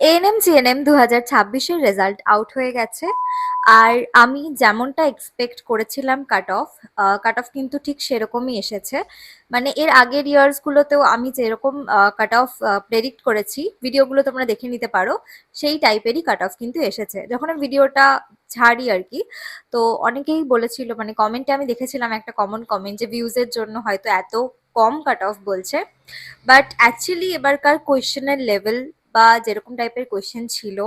ANM GNM 2026-এর result out হয়ে গেছে। আর আমি যেমনটা এক্সপেক্ট করেছিলাম কাট অফ কিন্তু ঠিক সেরকমই এসেছে। মানে এর আগের ইয়ার্স গুলোতেও আমি যেরকম কাট অফ প্রেডিক্ট করেছি, ভিডিওগুলো তোমরা দেখে নিতে পারো, সেই টাইপেরই কাট অফ কিন্তু এসেছে। যখন আমি ভিডিওটা ছাড়ি আর কি, তো অনেকেই বলেছিল, মানে কমেন্টে আমি দেখেছিলাম একটা কমন কমেন্ট যে ভিউজের জন্য হয়তো এত কম কাট অফ বলছে। বাট অ্যাকচুয়ালি এবারকার কোয়েশ্চেনের লেভেল বা যেরকম টাইপের কোয়েশ্চেন ছিল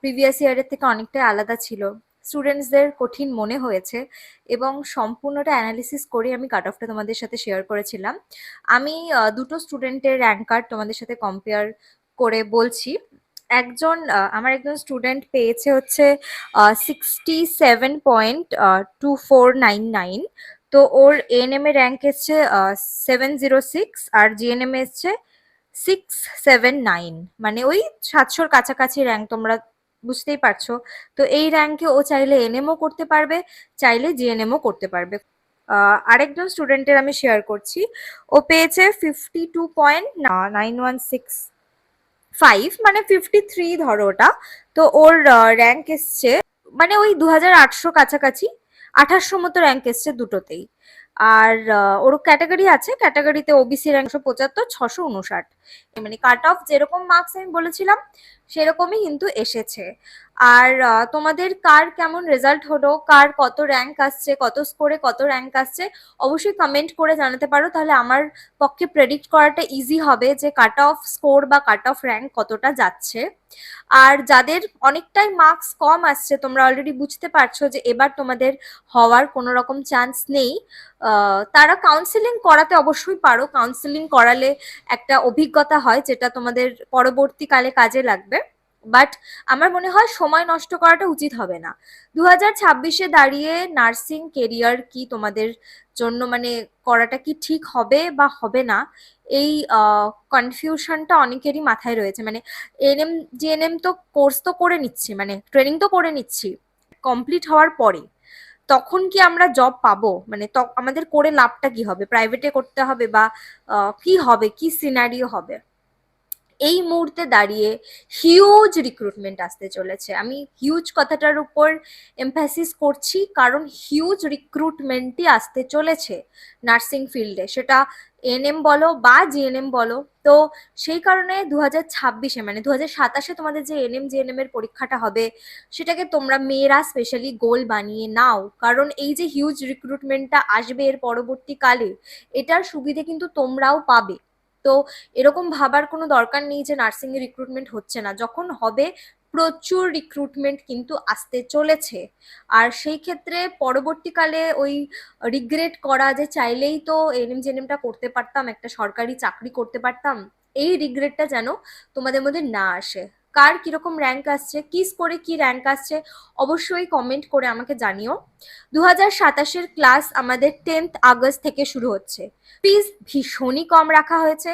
প্রিভিয়াস ইয়ারের থেকে অনেকটাই আলাদা ছিল। স্টুডেন্টসদের কঠিন মনে হয়েছে এবং সম্পূর্ণটা অ্যানালিসিস করে আমি কাট অফটা তোমাদের সাথে শেয়ার করেছিলাম। আমি দুটো স্টুডেন্টের র্যাঙ্ক কার্ড তোমাদের সাথে কম্পেয়ার করে বলছি। আমার একজন স্টুডেন্ট পেয়েছে হচ্ছে 67.2499। তো ওর এএনএম এর র্যাঙ্ক এসছে 706 আর জিএনএম এসছে 679, মানে ওই 700-র কাছাকাছি র্যাঙ্ক, তোমরা বুঝতেই পারছো। তো এই র্যাঙ্কে ও চাইলে এনএমও করতে পারবে, চাইলে জিএনএমও করতে পারবে। আরেকজন স্টুডেন্টের আমি শেয়ার করছি। ও পেয়েছে 52.9165, মানে 53 ধরো ওটা। তো ওর র্যাঙ্ক এসছে মানে ওই 2800 কাছাকাছি, 2800 মতো র্যাঙ্ক এসছে দুটোতেই। আর ওর ক্যাটাগরি আছে, ক্যাটাগরিতে ওবিসি র্যাঙ্ক 75, 659, মানে কাট অফ যেরকম মার্কস আমি বলেছিলাম সেরকমই কিন্তু এসেছে। আর তোমাদের কার কেমন রেজাল্ট হলো, কার কত র্যাঙ্ক আসছে, কত স্কোরে কত র্যাঙ্ক আসছে, অবশ্যই কমেন্ট করে জানাতে পারো, তাহলে আমার পক্ষে প্রেডিক্ট করাটা ইজি হবে যে কাট অফ স্কোর বা কাট অফ র্যাঙ্ক কতটা যাচ্ছে। আর যাদের অনেকটাই মার্কস কম আসছে, তোমরা অলরেডি বুঝতে পারছো যে এবার তোমাদের হওয়ার কোনো রকম চান্স নেই, তারা কাউন্সেলিং করাতে অবশ্যই পারো। কাউন্সেলিং করালে একটা অভিজ্ঞতা হয় যেটা তোমাদের পরবর্তীকালে কাজে লাগবে। বাট আমার মনে হয় সময় নষ্ট করাটা উচিত হবে না। 2026-এ দাঁড়িয়ে নার্সিং কেরিয়ার কি তোমাদের জন্য, মানে করাটা কি ঠিক হবে বা হবে না, এই কনফিউশনটা অনেকেরই মাথায় রয়েছে। মানে এএনএম জিএনএম তো কোর্স তো করে নিচ্ছি, মানে ট্রেনিং তো করে নিচ্ছি, কমপ্লিট হওয়ার পরে তখন কি আমরা জব পাবো, মানে আমাদের করে লাভটা কি হবে, প্রাইভেটে করতে হবে বা কি হবে, কি সিনারিও হবে। এই মুহূর্তে দাঁড়িয়ে হিউজ রিক্রুটমেন্ট আসতে চলেছে। আমি হিউজ কথাটার উপর এমফ্যাসিস করছি, কারণ হিউজ রিক্রুটমেন্টই আসতে চলেছে নার্সিং ফিল্ডে, সেটা এনএম বলো বা জিএনএম বলো। তো সেই কারণে 2026-এ, মানে 2027-এ তোমাদের যে এনএম জিএনএম এর পরীক্ষাটা হবে, সেটাকে তোমরা মেয়েরা স্পেশালি গোল বানিয়ে নাও, কারণ এই যে হিউজ রিক্রুটমেন্টটা আসবে এর পরবর্তীকালে, এটার সুবিধে কিন্তু তোমরাও পাবে। তো এরকম ভাবার কোনো দরকার নেই যে নার্সিং এর রিক্রুটমেন্ট হচ্ছে না, যখন হবে প্রচুর রিক্রুটমেন্ট কিন্তু আসতে চলেছে। আর সেই ক্ষেত্রে পরবর্তীকালে ওই রিগ্রেট করা যে চাইলেই তো এনএম জেএনএমটা করতে পারতাম, একটা সরকারি চাকরি করতে পারতাম, এই রিগ্রেটটা যেন তোমাদের মধ্যে না আসে। কার কিরকম র্যাঙ্ক আসছে, কি স্কোরে কি র্যাঙ্ক আসছে, অবশ্যই কমেন্ট করে আমাকে জানিও। 2027-এর ক্লাস আমাদের 10th আগস্ট থেকে শুরু হচ্ছে। ফিস ভীষণই কম রাখা হয়েছে।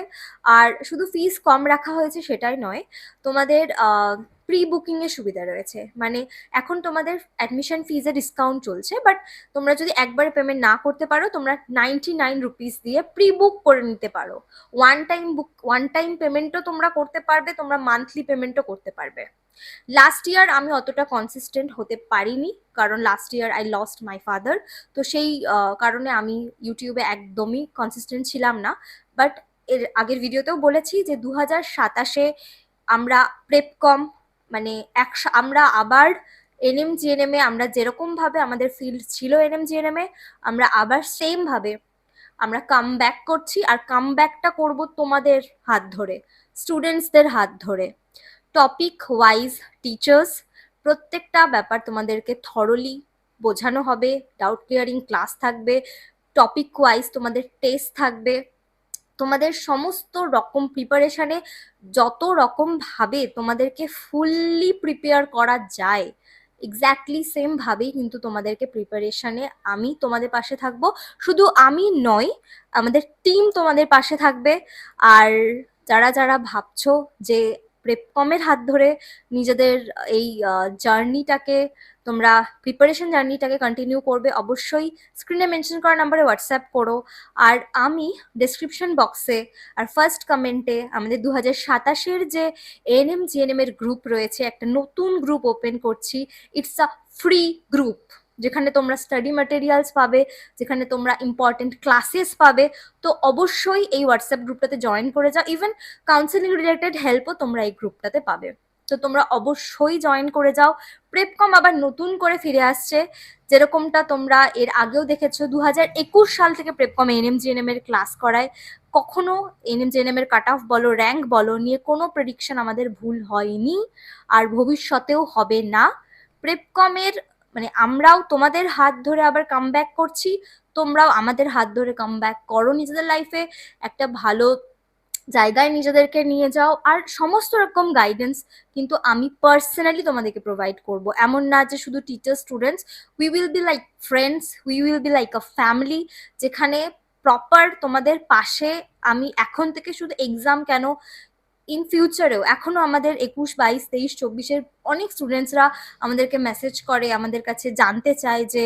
আর শুধু ফিস কম রাখা হয়েছে সেটাই নয়, তোমাদের প্রি বুকিং এর সুবিধা রয়েছে। মানে এখন তোমাদের অ্যাডমিশন ফিজে ডিসকাউন্ট চলছে, বাট তোমরা যদি একবারে পেমেন্ট না করতে পারো, তোমরা 99 রুপিস দিয়ে প্রি বুক করে নিতে পারো। ওয়ান টাইম পেমেন্টও তোমরা করতে পারবে, তোমরা মান্থলি পেমেন্টও করতে পারবে। লাস্ট ইয়ার আমি অতটা কনসিস্টেন্ট হতে পারিনি, কারণ last year I lost my father. তো সেই কারণে আমি ইউটিউবে একদমই কনসিস্টেন্ট ছিলাম না। বাট এর আগের ভিডিওতেও বলেছি যে 2027-এ আমরা প্রেপকম, মানে আমরা আবার এনএম জিএনএম এ, আমরা যেরকম ভাবে আমাদের ফিল্ড ছিল এনএম জিএনএম এ, আমরা আবার সেম ভাবে আমরা কাম ব্যাক করছি। আর কাম ব্যাকটা করবো তোমাদের হাত ধরে, স্টুডেন্টসদের হাত ধরে। টপিক ওয়াইজ টিচার্স, প্রত্যেকটা ব্যাপার তোমাদেরকে থরলি বোঝানো হবে, ডাউট ক্লিয়ারিং ক্লাস থাকবে, টপিক ওয়াইজ তোমাদের টেস্ট থাকবে, তোমাদের সমস্ত রকম প্রিপারেশনে যত রকম ভাবে তোমাদেরকে ফুললি প্রিপেয়ার করা যায়, এক্স্যাক্টলি সেম ভাবেই কিন্তু তোমাদেরকে প্রিপারেশনে আমি তোমাদের পাশে থাকবো। শুধু আমি নয়, আমাদের টিম তোমাদের পাশে থাকবে। আর যারা যারা ভাবছো যে প্রেপকমের হাত ধরে নিজেদের এই জার্নিটাকে তোমরা প্রিপারেশন জার্নিটাকে কন্টিনিউ করবে, অবশ্যই স্ক্রিনে মেনশন করা নাম্বারে হোয়াটসঅ্যাপ করো। আর আমি ডেসক্রিপশন বক্সে আর ফার্স্ট কমেন্টে আমাদের 2027-এর যে এএনএম জিএনএম এর গ্রুপ রয়েছে, একটা নতুন গ্রুপ ওপেন করছি। ইটস আ ফ্রি গ্রুপ, যেখানে তোমরা স্টাডি ম্যাটেরিয়ালস পাবে, যেখানে তোমরা ইম্পর্টেন্ট ক্লাসেস পাবে। তো অবশ্যই এই হোয়াটসঅ্যাপ গ্রুপটাতে জয়েন করে যাও। ইভেন কাউন্সেলিং রিলেটেড হেল্পও তোমরা এই গ্রুপটাতে পাবে। তো তোমরা অবশ্যই জয়েন করে যাও। প্রেপকম আবার নতুন করে ফিরে আসছে, যেরকমটা তোমরা এর আগেও দেখেছো। 2021 সাল থেকে প্রেপকম এএনএম জিএনএম এর ক্লাস করায়। কখনো এএনএম জিএনএম এর কাট অফ বলো, র্যাঙ্ক বলো নিয়ে কোনো প্রেডিকশন আমাদের ভুল হয়নি, আর ভবিষ্যতেও হবে না। প্রেপকমের মানে আমরাও তোমাদের হাত ধরে আবার কামব্যাক করছি, তোমরাও আমাদের হাত ধরে কামব্যাক করো, নিজেদের লাইফে একটা ভালো জায়গায় নিজেদেরকে নিয়ে যাও। আর সমস্ত রকম গাইডেন্স কিন্তু আমি পার্সোনালি তোমাদেরকে প্রোভাইড করব। এমন না যে শুধু teacher students, we will be like friends, we will be like a family, যেখানে প্রপার তোমাদের পাশে আমি এখন থেকে শুধু এক্সাম কেন, ইন ফিউচারেও এখনো আমাদের 21, 22, 23, 24-এর অনেক স্টুডেন্টসরা আমাদেরকে মেসেজ করে, আমাদের কাছে জানতে চায় যে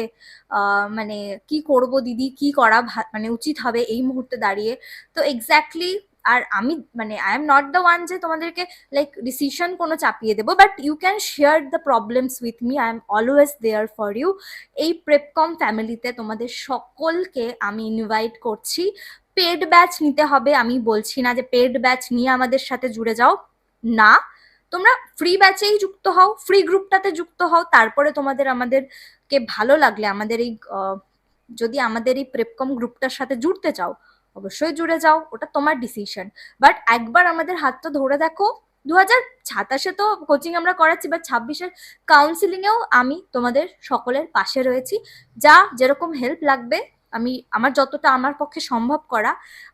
মানে কি করব দিদি, কি করা মানে উচিত হবে এই মুহূর্তে দাঁড়িয়ে। তো এক্স্যাক্টলি, আর আমি মানে I am not the one যে তোমাদেরকে লাইক ডিসিশন কোনো চাপিয়ে দেবো, but you can share the problems with me, I am always there for you. এই প্রেপকম ফ্যামিলিতে তোমাদের সকলকে আমি ইনভাইট করছি। পেড ব্যাচ নিতে হবে, আমি বলছি না যে পেড ব্যাচ নিয়ে আমাদের সাথে জুড়ে যাও, না, তোমরা ফ্রি ব্যাচেই যুক্ত হও, ফ্রি গ্রুপটাতে যুক্ত হও। তারপরে তোমাদের আমাদেরকে ভালো লাগলে আমাদের এই যদি আমাদের এই প্রেপকম গ্রুপটার সাথে জুড়তে চাও, অবশ্যই জুড়ে যাও, ওটা তোমার ডিসিশন। বাট একবার আমাদের হাতটা ধরে দেখো। 2027-এ তো কোচিং আমরা করাচ্ছি, বাট 26-এর কাউন্সিলিং এও আমি তোমাদের সকলের পাশে রয়েছি। যা যেরকম হেল্প লাগবে, আমি আমার যতটা আমার পক্ষে সম্ভব করা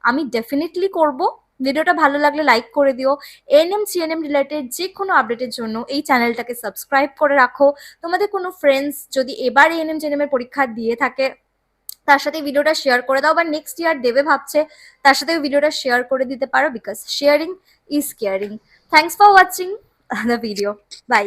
আমি ডেফিনেটলি করব। ভিডিওটা ভালো লাগলে লাইক করে দিও। এএনএম সিএনএম রিলেটেড যে কোনো আপডেটের জন্য এই চ্যানেলটাকে সাবস্ক্রাইব করে রাখো। তোমাদের কোনো ফ্রেন্ডস যদি এবার এএনএম জিএনএম এর পরীক্ষা দিয়ে থাকে, তার সাথে ভিডিওটা শেয়ার করে দাও, বা নেক্সট ইয়ার দেবে ভাবছে, তার সাথে ভিডিওটা শেয়ার করে দিতে পারো, because sharing is caring. Thanks for watching the video. By.